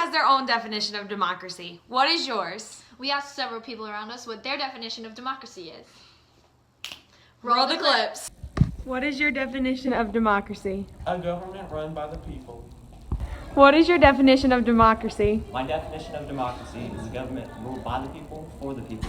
has their own definition of democracy. What is yours? We asked several people around us what their definition of democracy is. Roll the clips. What is your definition of democracy? A government run by the people. What is your definition of democracy? My definition of democracy is a government ruled by the people, for the people.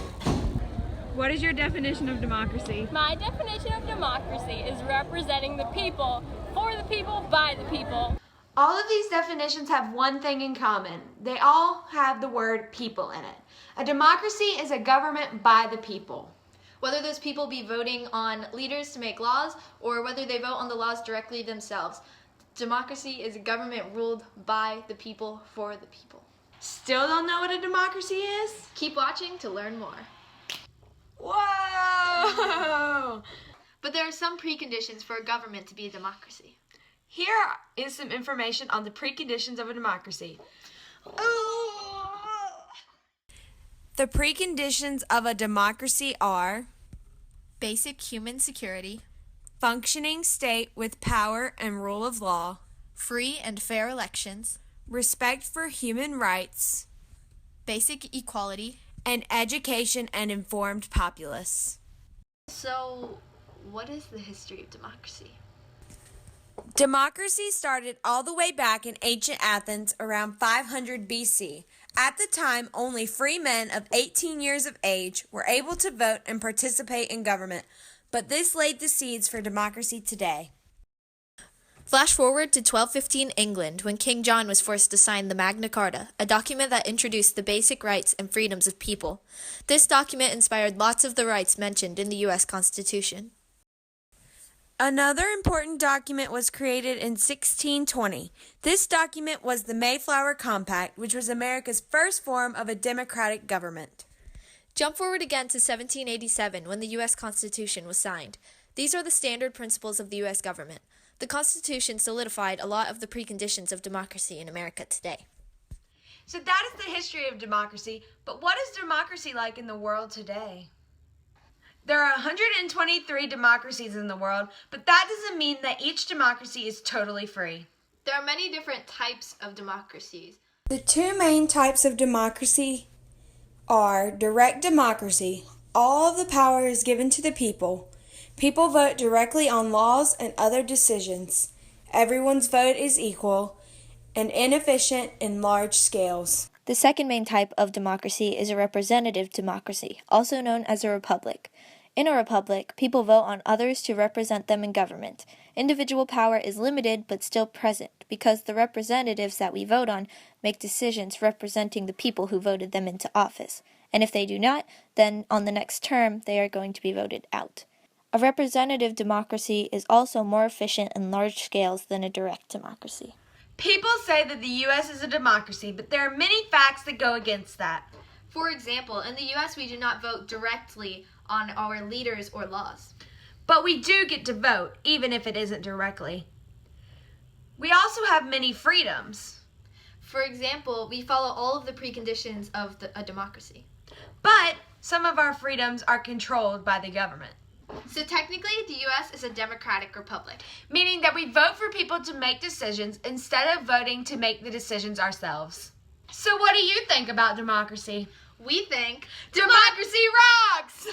What is your definition of democracy? My definition of democracy is representing the people, for the people, by the people. All of these definitions have one thing in common. They all have the word people in it. A democracy is a government by the people. Whether those people be voting on leaders to make laws or whether they vote on the laws directly themselves, democracy is a government ruled by the people, for the people. Still don't know what a democracy is? Keep watching to learn more. Whoa! But there are some preconditions for a government to be a democracy. Here is some information on the preconditions of a democracy. The preconditions of a democracy are Basic human security, functioning state with power and rule of law, free and fair elections, respect for human rights, basic equality. and education and informed populace. So, what is the history of democracy? Democracy started all the way back in ancient Athens around 500 BC. At the time, only free men of 18 years of age were able to vote and participate in government, but this laid the seeds for democracy today. Flash forward to 1215 England, when King John was forced to sign the Magna Carta, a document that introduced the basic rights and freedoms of people. This document inspired lots of the rights mentioned in the U.S. Constitution. Another important document was created in 1620. This document was the Mayflower Compact, which was America's first form of a democratic government. Jump forward again to 1787, when the U.S. Constitution was signed. These are the standard principles of the U.S. government. The Constitution solidified a lot of the preconditions of democracy in America today. So that is the history of democracy, but what is democracy like in the world today? There are 123 democracies in the world, but that doesn't mean that each democracy is totally free. There are many different types of democracies. The two main types of democracy are direct democracy. All of the power is given to the people. People vote directly on laws and other decisions. Everyone's vote is equal and inefficient in large scales. The second main type of democracy is a representative democracy, also known as a republic. In a republic, people vote on others to represent them in government. Individual power is limited but still present because the representatives that we vote on make decisions representing the people who voted them into office. And if they do not, then on the next term, they are going to be voted out. A representative democracy is also more efficient in large scales than a direct democracy. People say that the U.S. is a democracy, but there are many facts that go against that. For example, in the U.S., we do not vote directly on our leaders or laws. But we do get to vote, even if it isn't directly. We also have many freedoms. For example, we follow all of the preconditions of a democracy. But some of our freedoms are controlled by the government. So technically, the U.S. is a democratic republic. Meaning that we vote for people to make decisions instead of voting to make the decisions ourselves. So what do you think about democracy? We think Democracy rocks!